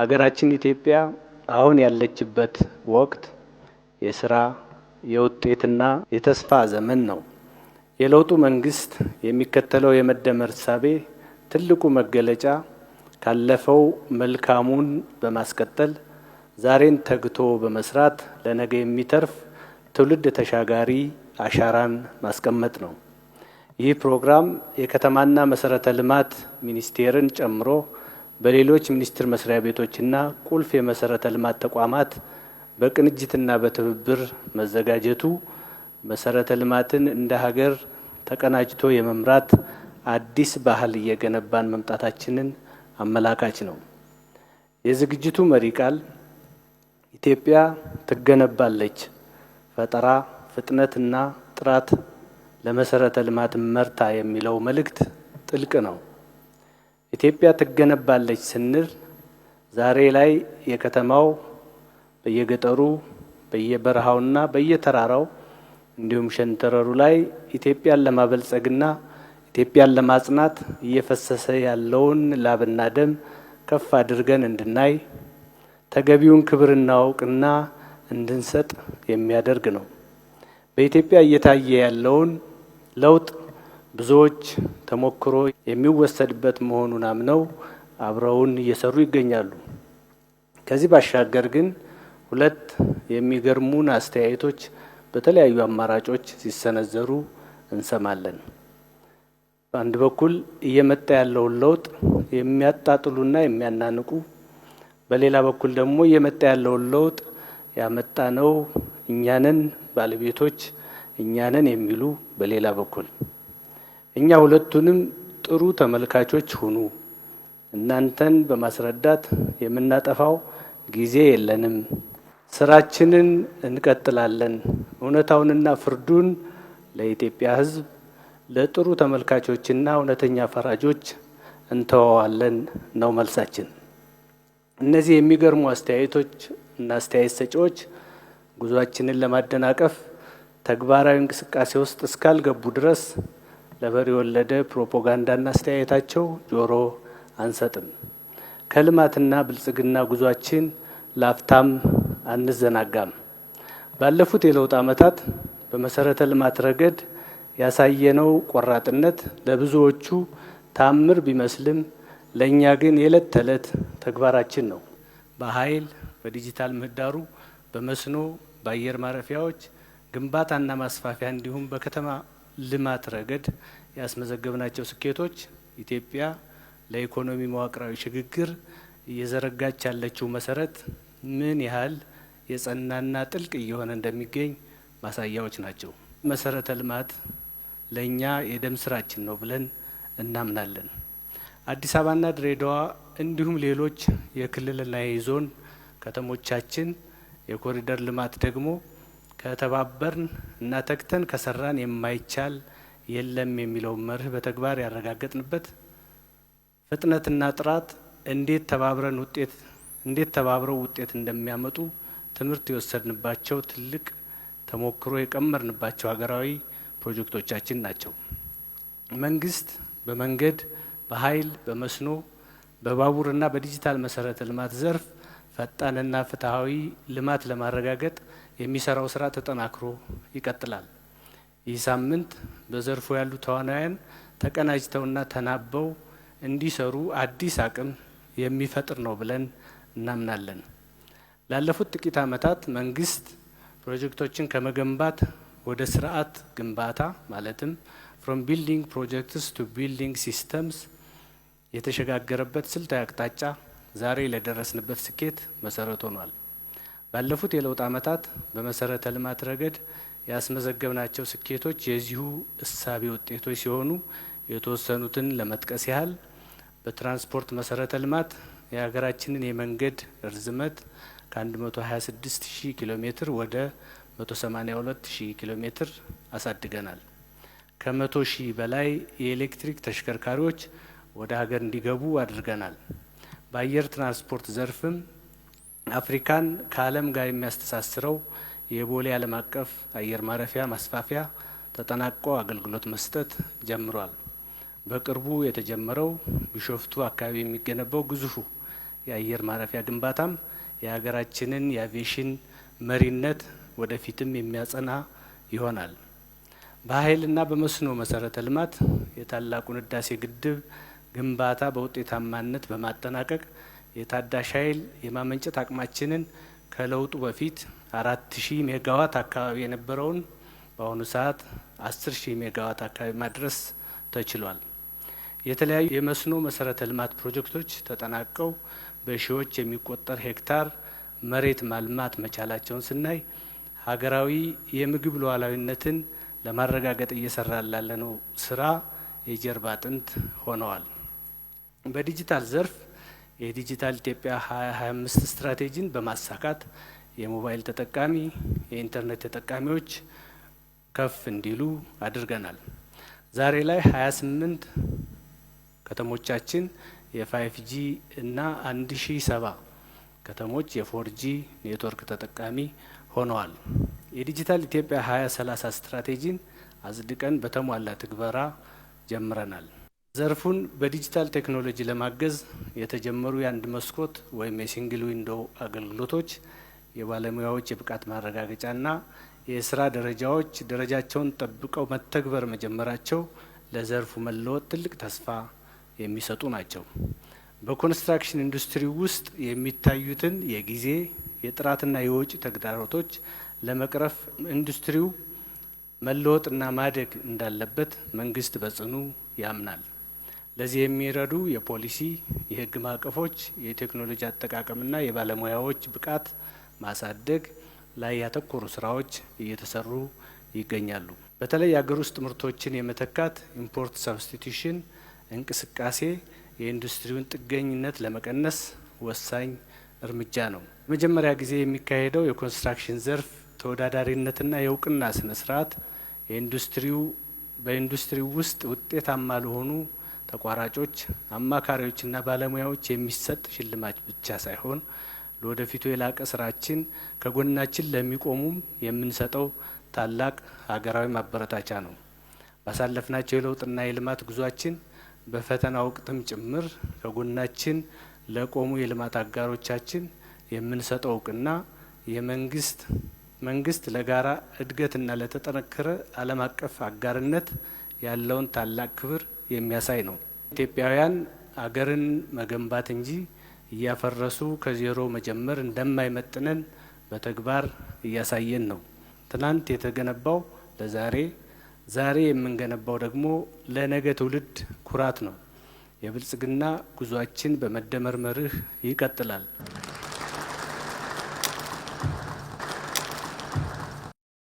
ሀገራችን ኢትዮጵያ አሁን ያለችበት ወቅት የስራ የውጤትና የተስፋ ዘመን ነው። የለውጡ መንግስት የሚከተለው የመደመር እሳቤ ትልቁ መገለጫ ካለፈው መልካሙን በማስቀጠል ዛሬን ተግቶ በመስራት ለነገ የሚተርፍ ትውልድ ተሻጋሪ አሻራን ማስቀመጥ ነው። ይህ ፕሮግራም የከተማና መሰረተ ልማት ሚኒስቴርን ጨምሮ በሌሎች ሚኒስቴር መስሪያ ቤቶችና ቁልፍ የመሰረተ ልማት ተቋማት በቅንጅትና በትብብር መዘጋጀቱ መሰረተ ልማትን እንደ ሀገር ተቀናጅቶ የመምራት አዲስ ባህል እየገነባን መምጣታችንን አመላካች ነው። የዝግጅቱ መሪ ቃል ኢትዮጵያ ትገነባለች፣ ፈጠራ፣ ፍጥነትና ጥራት ለመሰረተ ልማት መርታ የሚለው መልእክት ጥልቅ ነው። ኢትዮጵያ ትገነባለች ስንል ዛሬ ላይ የከተማው በየገጠሩ በየበረሃውና በየተራራው እንዲሁም ሸንተረሩ ላይ ኢትዮጵያን ለማበልጸግና ኢትዮጵያን ለማጽናት እየፈሰሰ ያለውን ላብና ደም ከፍ አድርገን እንድናይ ተገቢውን ክብርና እውቅና እንድንሰጥ የሚያደርግ ነው። በኢትዮጵያ እየታየ ያለውን ለውጥ ብዙዎች ተሞክሮ የሚወሰድበት መሆኑን አምነው አብረውን እየሰሩ ይገኛሉ። ከዚህ ባሻገር ግን ሁለት የሚገርሙን አስተያየቶች በተለያዩ አማራጮች ሲሰነዘሩ እንሰማለን። በአንድ በኩል እየመጣ ያለውን ለውጥ የሚያጣጥሉና የሚያናንቁ፣ በሌላ በኩል ደግሞ እየመጣ ያለውን ለውጥ ያመጣነው እኛንን ባለቤቶች እኛንን የሚሉ በሌላ በኩል እኛ ሁለቱንም ጥሩ ተመልካቾች ሁኑ። እናንተን በማስረዳት የምናጠፋው ጊዜ የለንም። ስራችንን እንቀጥላለን። እውነታውንና ፍርዱን ለኢትዮጵያ ሕዝብ ለጥሩ ተመልካቾችና እውነተኛ ፈራጆች እንተዋዋለን ነው መልሳችን። እነዚህ የሚገርሙ አስተያየቶች እና አስተያየት ሰጪዎች ጉዟችንን ለማደናቀፍ ተግባራዊ እንቅስቃሴ ውስጥ እስካልገቡ ድረስ ለበሬ ወለደ ፕሮፓጋንዳና አስተያየታቸው ጆሮ አንሰጥም። ከልማትና ብልጽግና ጉዟችን ላፍታም አንዘናጋም። ባለፉት የለውጥ ዓመታት በመሰረተ ልማት ረገድ ያሳየነው ቆራጥነት ለብዙዎቹ ታምር ቢመስልም ለእኛ ግን የዕለት ተዕለት ተግባራችን ነው። በኃይል፣ በዲጂታል ምህዳሩ፣ በመስኖ፣ በአየር ማረፊያዎች ግንባታና ማስፋፊያ እንዲሁም በከተማ ልማት ረገድ ያስመዘገብናቸው ስኬቶች ኢትዮጵያ ለኢኮኖሚ መዋቅራዊ ሽግግር እየዘረጋች ያለችው መሰረት ምን ያህል የጸናና ጥልቅ እየሆነ እንደሚገኝ ማሳያዎች ናቸው። መሰረተ ልማት ለእኛ የደም ስራችን ነው ብለን እናምናለን። አዲስ አበባና ድሬዳዋ እንዲሁም ሌሎች የክልልና የዞን ከተሞቻችን የኮሪደር ልማት ደግሞ ከተባበርን እና ተግተን ከሰራን የማይቻል የለም የሚለው መርህ በተግባር ያረጋገጥንበት፣ ፍጥነትና ጥራት እንዴት ተባብረው ውጤት እንደሚያመጡ ትምህርት የወሰድንባቸው ትልቅ ተሞክሮ የቀመርንባቸው ሀገራዊ ፕሮጀክቶቻችን ናቸው። መንግስት በመንገድ፣ በኃይል፣ በመስኖ፣ በባቡርና በዲጂታል መሰረተ ልማት ዘርፍ ፈጣንና ፍትሃዊ ልማት ለማረጋገጥ የሚሰራው ስራ ተጠናክሮ ይቀጥላል። ይህ ሳምንት በዘርፉ ያሉ ተዋናያን ተቀናጅተውና ተናበው እንዲሰሩ አዲስ አቅም የሚፈጥር ነው ብለን እናምናለን። ላለፉት ጥቂት ዓመታት መንግስት ፕሮጀክቶችን ከመገንባት ወደ ስርዓት ግንባታ ማለትም ፍሮም ቢልዲንግ ፕሮጀክትስ ቱ ቢልዲንግ ሲስተምስ የተሸጋገረበት ስልታዊ አቅጣጫ ዛሬ ለደረስንበት ስኬት መሰረት ሆኗል። ባለፉት የለውጥ ዓመታት በመሰረተ ልማት ረገድ ያስመዘገብናቸው ስኬቶች የዚሁ እሳቤ ውጤቶች ሲሆኑ የተወሰኑትን ለመጥቀስ ያህል በትራንስፖርት መሰረተ ልማት የሀገራችንን የመንገድ ርዝመት ከ126,000 ኪሎ ሜትር ወደ 182,000 ኪሎ ሜትር አሳድገናል። ከ100,000 በላይ የኤሌክትሪክ ተሽከርካሪዎች ወደ ሀገር እንዲገቡ አድርገናል። በአየር ትራንስፖርት ዘርፍም አፍሪካን ከዓለም ጋር የሚያስተሳስረው የቦሌ ዓለም አቀፍ አየር ማረፊያ ማስፋፊያ ተጠናቆ አገልግሎት መስጠት ጀምሯል። በቅርቡ የተጀመረው ቢሾፍቱ አካባቢ የሚገነባው ግዙፉ የአየር ማረፊያ ግንባታም የሀገራችንን የአቪዬሽን መሪነት ወደፊትም የሚያጸና ይሆናል። በኃይልና በመስኖ መሰረተ ልማት የታላቁን ህዳሴ ግድብ ግንባታ በውጤታማነት በማጠናቀቅ የታዳሽ ኃይል የማመንጨት አቅማችንን ከለውጡ በፊት 4000 ሜጋዋት አካባቢ የነበረውን በአሁኑ ሰዓት 10000 ሜጋዋት አካባቢ ማድረስ ተችሏል። የተለያዩ የመስኖ መሰረተ ልማት ፕሮጀክቶች ተጠናቀው በሺዎች የሚቆጠር ሄክታር መሬት ማልማት መቻላቸውን ስናይ ሀገራዊ የምግብ ሉዓላዊነትን ለማረጋገጥ እየሰራ ላለነው ስራ የጀርባ አጥንት ሆነዋል። በዲጂታል ዘርፍ የዲጂታል ኢትዮጵያ 2025 ስትራቴጂን በማሳካት የሞባይል ተጠቃሚ የኢንተርኔት ተጠቃሚዎች ከፍ እንዲሉ አድርገናል። ዛሬ ላይ 28 ከተሞቻችን የ5G እና 1070 ከተሞች የ4G ኔትወርክ ተጠቃሚ ሆነዋል። የዲጂታል ኢትዮጵያ 2030 ስትራቴጂን አጽድቀን በተሟላ ትግበራ ጀምረናል። ዘርፉን በዲጂታል ቴክኖሎጂ ለማገዝ የተጀመሩ የአንድ መስኮት ወይም የሲንግል ዊንዶው አገልግሎቶች የባለሙያዎች የብቃት ማረጋገጫና የስራ ደረጃዎች ደረጃቸውን ጠብቀው መተግበር መጀመራቸው ለዘርፉ መለወጥ ትልቅ ተስፋ የሚሰጡ ናቸው። በኮንስትራክሽን ኢንዱስትሪ ውስጥ የሚታዩትን የጊዜ የጥራትና የወጪ ተግዳሮቶች ለመቅረፍ ኢንዱስትሪው መለወጥና ማደግ እንዳለበት መንግስት በጽኑ ያምናል። ለዚህ የሚረዱ የፖሊሲ የህግ ማዕቀፎች የቴክኖሎጂ አጠቃቀምና የባለሙያዎች ብቃት ማሳደግ ላይ ያተኮሩ ስራዎች እየተሰሩ ይገኛሉ። በተለይ የሀገር ውስጥ ምርቶችን የመተካት ኢምፖርት ሰብስቲቱሽን እንቅስቃሴ የኢንዱስትሪውን ጥገኝነት ለመቀነስ ወሳኝ እርምጃ ነው። መጀመሪያ ጊዜ የሚካሄደው የኮንስትራክሽን ዘርፍ ተወዳዳሪነትና የእውቅና ስነ ስርዓት በኢንዱስትሪው ውስጥ ውጤታማ ለሆኑ ተቋራጮች፣ አማካሪዎችና ባለሙያዎች የሚሰጥ ሽልማት ብቻ ሳይሆን ለወደፊቱ የላቀ ስራችን ከጎናችን ለሚቆሙም የምንሰጠው ታላቅ ሀገራዊ ማበረታቻ ነው። ባሳለፍናቸው የለውጥና የልማት ጉዟችን በፈተና ወቅትም ጭምር ከጎናችን ለቆሙ የልማት አጋሮቻችን የምንሰጠው እውቅና መንግስት ለጋራ እድገትና ለተጠነከረ ዓለም አቀፍ አጋርነት ያለውን ታላቅ ክብር የሚያሳይ ነው። ኢትዮጵያውያን አገርን መገንባት እንጂ እያፈረሱ ከዜሮ መጀመር እንደማይመጥነን በተግባር እያሳየን ነው። ትናንት የተገነባው ለዛሬ፣ ዛሬ የምንገነባው ደግሞ ለነገ ትውልድ ኩራት ነው። የብልጽግና ጉዟችን በመደመር መርህ ይቀጥላል።